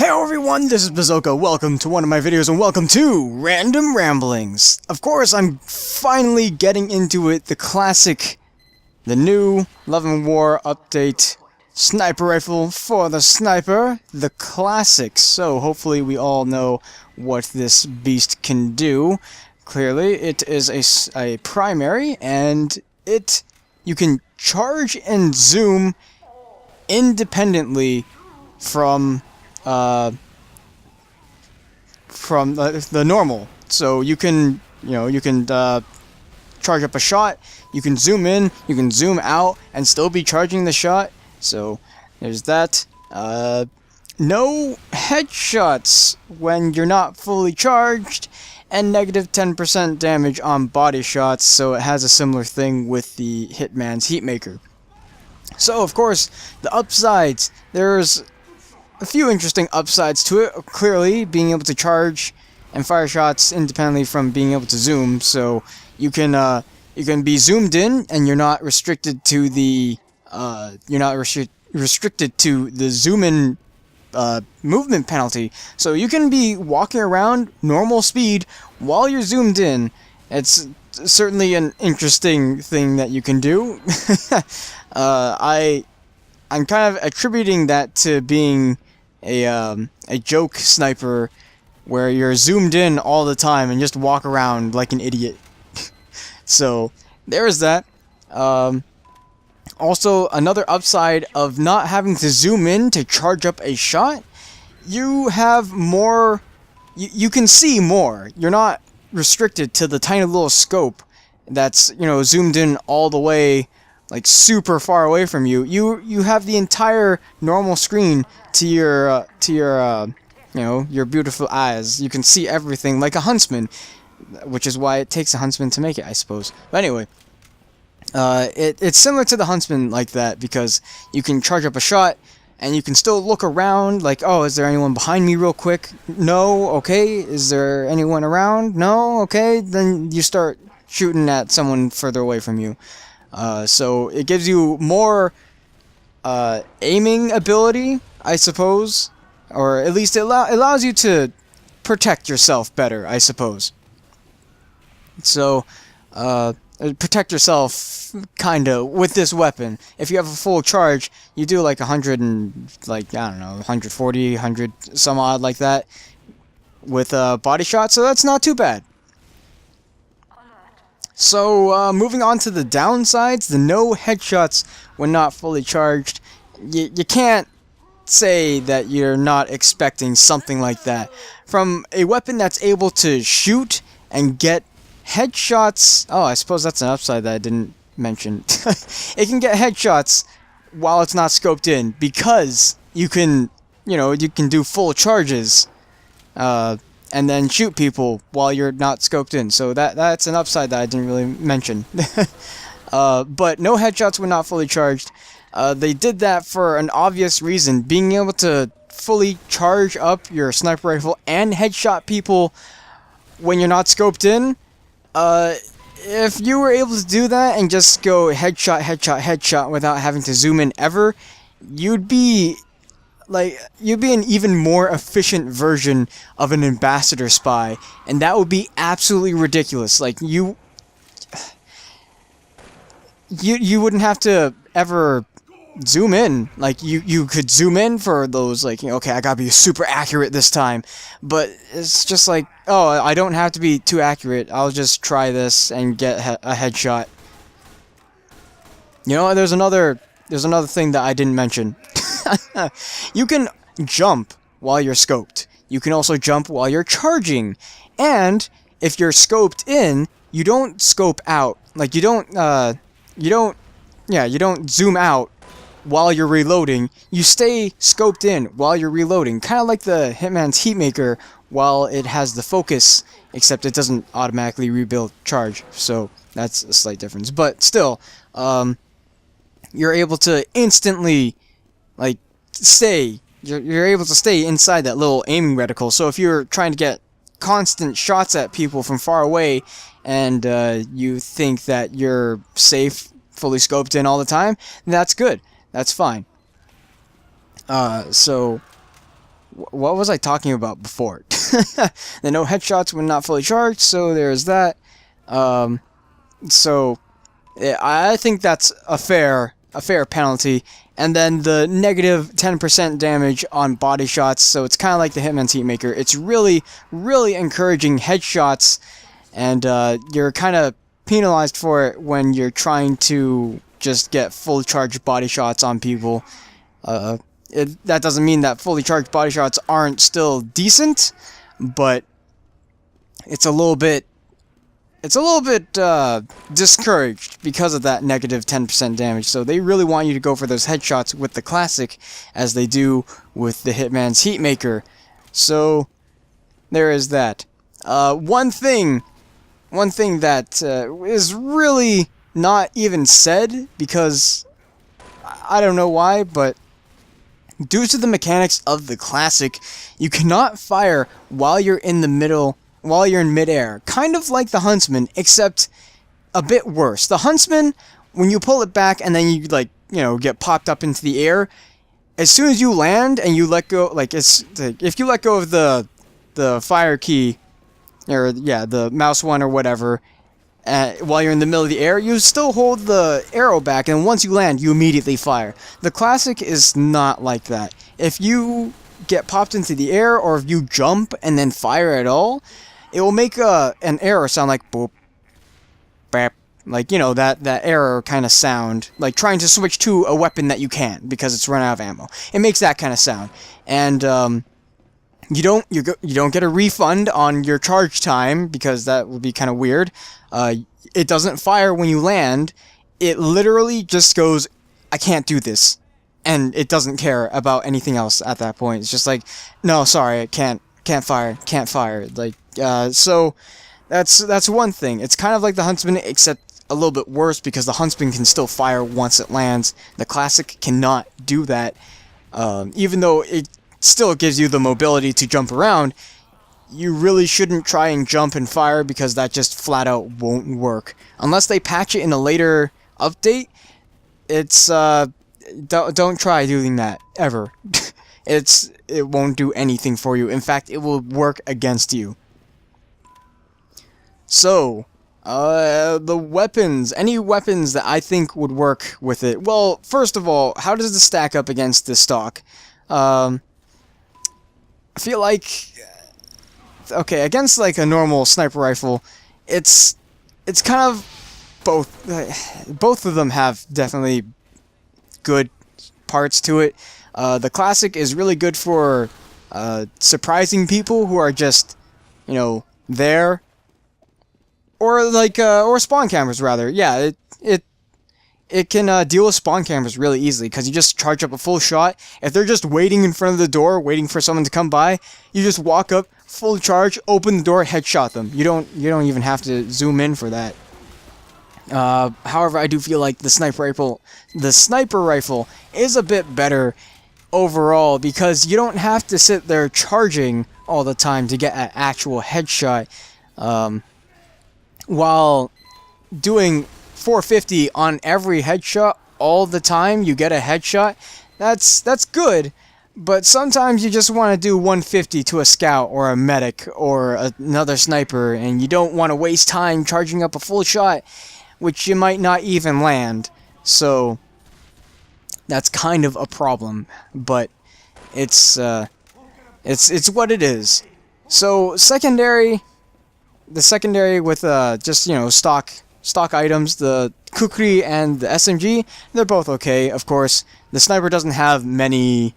Hello everyone, this is Bazooka. Welcome to one of my videos and welcome to Random Ramblings. Of course, I'm finally getting into it, the new Love and War update sniper rifle for the sniper, the classic. So hopefully we all know what this beast can do. Clearly, it is a primary and you can charge and zoom independently from the normal. So you can charge up a shot, you can zoom in, you can zoom out and still be charging the shot. So there's that. No headshots when you're not fully charged, and negative 10% damage on body shots, so it has a similar thing with the Hitman's Heatmaker. So of course, the upsides, there's a few interesting upsides to it. Clearly, being able to charge and fire shots independently from being able to zoom, so you can be zoomed in and you're not restricted to the restricted to the zoom in movement penalty. So you can be walking around normal speed while you're zoomed in. It's certainly an interesting thing that you can do. I'm kind of attributing that to being a joke sniper where you're zoomed in all the time and just walk around like an idiot. So there's that. Also, another upside of not having to zoom in to charge up a shot, you have more, you can see more. You're not restricted to the tiny little scope that's, zoomed in all the way, like super far away from you. You have the entire normal screen to your your beautiful eyes. You can see everything like a Huntsman, which is why it takes a Huntsman to make it, I suppose. But anyway, it's similar to the Huntsman like that, because you can charge up a shot and you can still look around like, oh, is there anyone behind me real quick? No. Okay. Is there anyone around? No. Okay. Then you start shooting at someone further away from you. So it gives you more aiming ability, I suppose, or at least it allows you to protect yourself better, I suppose. So protect yourself kinda with this weapon. If you have a full charge, you do like 100 and like, I don't know, 140, 100 some odd like that with body shot, so that's not too bad. So, moving on to the downsides, the no headshots when not fully charged. You can't say that you're not expecting something like that. From a weapon that's able to shoot and get headshots... Oh, I suppose that's an upside that I didn't mention. It can get headshots while it's not scoped in, because you can, you can do full charges, and then shoot people while you're not scoped in. So that's an upside that I didn't really mention. But no headshots when not fully charged. They did that for an obvious reason. Being able to fully charge up your sniper rifle and headshot people when you're not scoped in. If you were able to do that and just go headshot, headshot, headshot without having to zoom in ever, you'd be an even more efficient version of an ambassador spy, and that would be absolutely ridiculous. Like, you wouldn't have to ever zoom in. Like, you could zoom in for those, like, okay, I gotta be super accurate this time, but it's just like, oh, I don't have to be too accurate, I'll just try this and get a headshot. There's another thing that I didn't mention. You can jump while you're scoped. You can also jump while you're charging. And if you're scoped in, you don't scope out. Like, you don't zoom out while you're reloading. You stay scoped in while you're reloading. Kind of like the Hitman's Heatmaker, while it has the focus, except it doesn't automatically rebuild charge. So that's a slight difference. But still, you're able to instantly, like, you're able to stay inside that little aiming reticle. So if you're trying to get constant shots at people from far away, and you think that you're safe, fully scoped in all the time, that's good. That's fine. So what was I talking about before? The no headshots when not fully charged, so there's that. So yeah, I think that's a fair penalty. And then the negative 10% damage on body shots, so it's kind of like the Hitman's Heatmaker. It's really, really encouraging headshots, and you're kind of penalized for it when you're trying to just get fully charged body shots on people. That doesn't mean that fully charged body shots aren't still decent, but it's a little bit discouraged because of that negative 10% damage. So they really want you to go for those headshots with the classic as they do with the Hitman's Heatmaker. So there is that. One thing that is really not even said, because I don't know why, but due to the mechanics of the classic, you cannot fire while you're in midair, kind of like the Huntsman, except a bit worse. The Huntsman, when you pull it back and then you get popped up into the air, as soon as you land and you let go, if you let go of the fire key, or the mouse one or whatever, while you're in the middle of the air, you still hold the arrow back, and once you land, you immediately fire. The classic is not like that. If you get popped into the air, or if you jump and then fire at all, it will make an error sound like boop, bap, like, that error kind of sound, like trying to switch to a weapon that you can't because it's run out of ammo. It makes that kind of sound, and you don't get a refund on your charge time, because that would be kind of weird. It doesn't fire when you land. It literally just goes, I can't do this, and it doesn't care about anything else at that point. It's just like, no, sorry, I can't fire. Like, so that's one thing. It's kind of like the Huntsman, except a little bit worse, because the Huntsman can still fire once it lands. The classic cannot do that, even though it still gives you the mobility to jump around. You really shouldn't try and jump and fire, because that just flat out won't work. Unless they patch it in a later update, it's, don't try doing that, ever. It won't do anything for you. In fact, it will work against you. So, the weapons, any weapons that I think would work with it. Well, first of all, how does this stack up against the stock? I feel like, okay, against like a normal sniper rifle, it's kind of both of them have definitely good parts to it. The classic is really good for surprising people who are just, there, or spawn cameras rather. Yeah, it can deal with spawn cameras really easily, because you just charge up a full shot. If they're just waiting in front of the door, waiting for someone to come by, you just walk up, full charge, open the door, headshot them. You don't even have to zoom in for that. However, I do feel like the sniper rifle is a bit better overall, because you don't have to sit there charging all the time to get an actual headshot. While doing 450 on every headshot all the time, you get a headshot. That's good, but sometimes you just want to do 150 to a scout or a medic or another sniper, and you don't want to waste time charging up a full shot, which you might not even land. So that's kind of a problem, but it's what it is. So the secondary with just stock items, the Kukri and the SMG, they're both okay. Of course, the sniper doesn't have many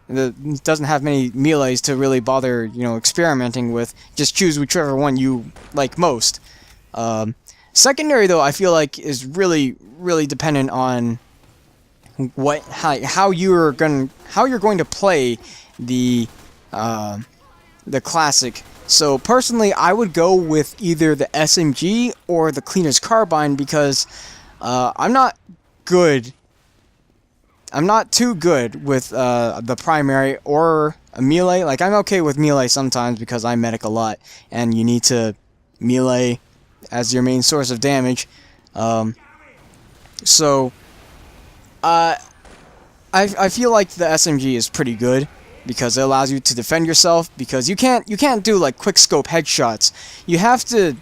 melees to really bother experimenting with. Just choose whichever one you like most. Secondary, though, I feel like is really dependent on how you're going to play the classic. So personally, I would go with either the SMG or the Cleaner's Carbine, because I'm not too good with the primary or a melee. Like, I'm okay with melee sometimes because I medic a lot, and you need to melee as your main source of damage. So I feel like the SMG is pretty good. because it allows you to defend yourself, because you can't do like quick scope headshots. You have to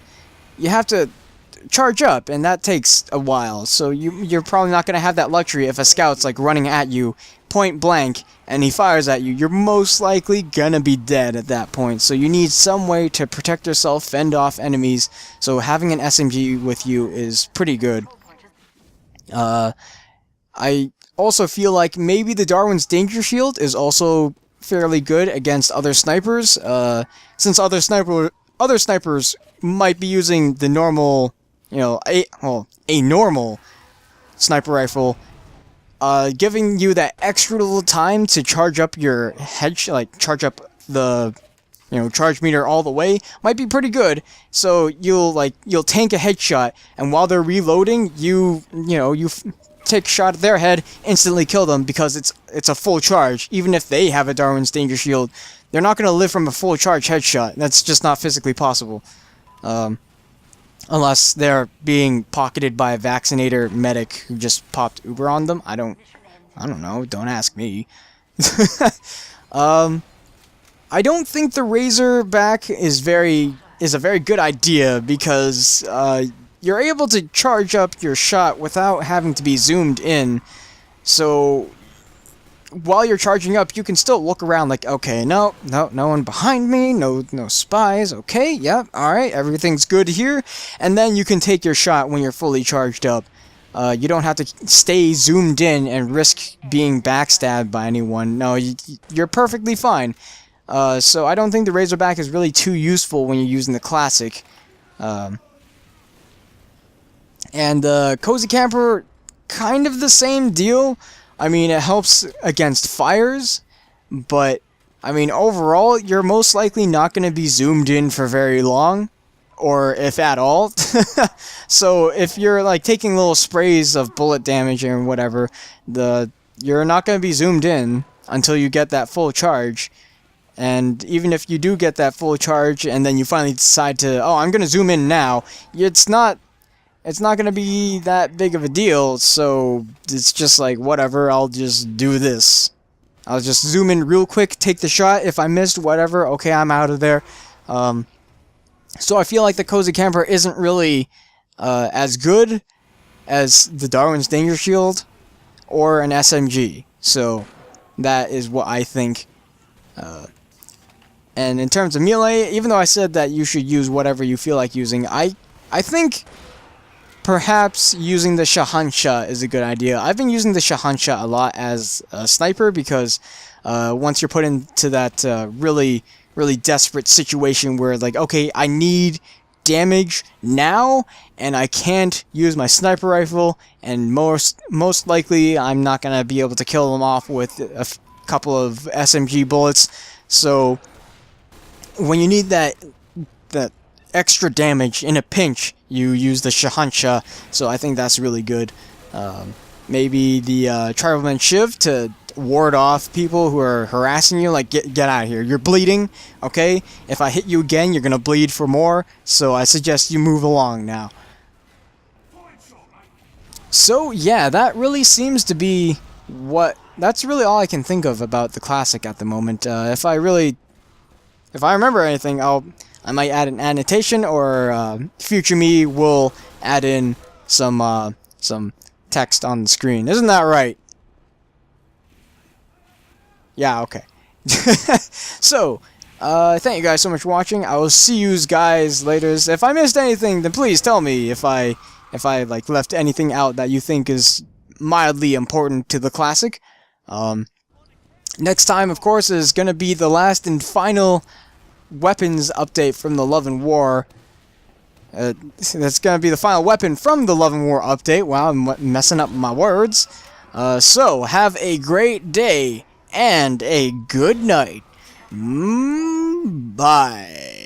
charge up, and that takes a while, so you're probably not going to have that luxury. If a scout's like running at you point blank and he fires at you, you're most likely gonna be dead at that point. So you need some way to protect yourself, fend off enemies, so having an SMG with you is pretty good. I also feel like maybe the Darwin's Danger Shield is also fairly good against other snipers, since other snipers might be using the normal, a normal sniper rifle, giving you that extra little time to charge up your charge up the, charge meter all the way might be pretty good. So you'll tank a headshot, and while they're reloading, you take a shot at their head, instantly kill them because it's a full charge. Even if they have a Darwin's Danger Shield, they're not gonna live from a full charge headshot. That's just not physically possible. Unless they're being pocketed by a vaccinator medic who just popped Uber on them. I don't know. Don't ask me. I don't think the Razorback is a very good idea, because you're able to charge up your shot without having to be zoomed in. So while you're charging up, you can still look around like, okay, no one behind me, no spies, okay, yep, alright, everything's good here, and then you can take your shot when you're fully charged up. You don't have to stay zoomed in and risk being backstabbed by anyone. No, you're perfectly fine. So I don't think the Razorback is really too useful when you're using the Classic. And Cozy Camper, kind of the same deal. I mean, it helps against fires, but, I mean, overall, you're most likely not going to be zoomed in for very long, or if at all. So, if you're, like, taking little sprays of bullet damage and whatever, you're not going to be zoomed in until you get that full charge. And even if you do get that full charge, and then you finally decide to, oh, I'm going to zoom in now, it's not going to be that big of a deal, so it's just like, whatever, I'll just do this. I'll just zoom in real quick, take the shot. If I missed, whatever, okay, I'm out of there. So I feel like the Cozy Camper isn't really as good as the Darwin's Danger Shield or an SMG. So that is what I think. And in terms of melee, even though I said that you should use whatever you feel like using, I think perhaps using the Shahansha is a good idea. I've been using the Shahansha a lot as a sniper, because once you're put into that really desperate situation where, like, okay, I need damage now, and I can't use my sniper rifle, and most likely I'm not going to be able to kill them off with a couple of SMG bullets. So when you need that extra damage in a pinch, you use the Shahansha, so I think that's really good. Maybe the Tribal Shiv to ward off people who are harassing you, like, get out of here, you're bleeding, okay? If I hit you again, you're gonna bleed for more, so I suggest you move along now. So yeah, that really seems to be that's really all I can think of about the Classic at the moment. If I remember anything, I might add an annotation, or future me will add in some text on the screen. Isn't that right? Yeah, okay. So, thank you guys so much for watching. I will see you guys later. If I missed anything, then please tell me if I like left anything out that you think is mildly important to the Classic. Next time, of course, is gonna be the last and final weapons update from the Love and War. That's gonna be the final weapon from the Love and War update. Wow, I'm messing up my words. So, have a great day and a good night. Bye.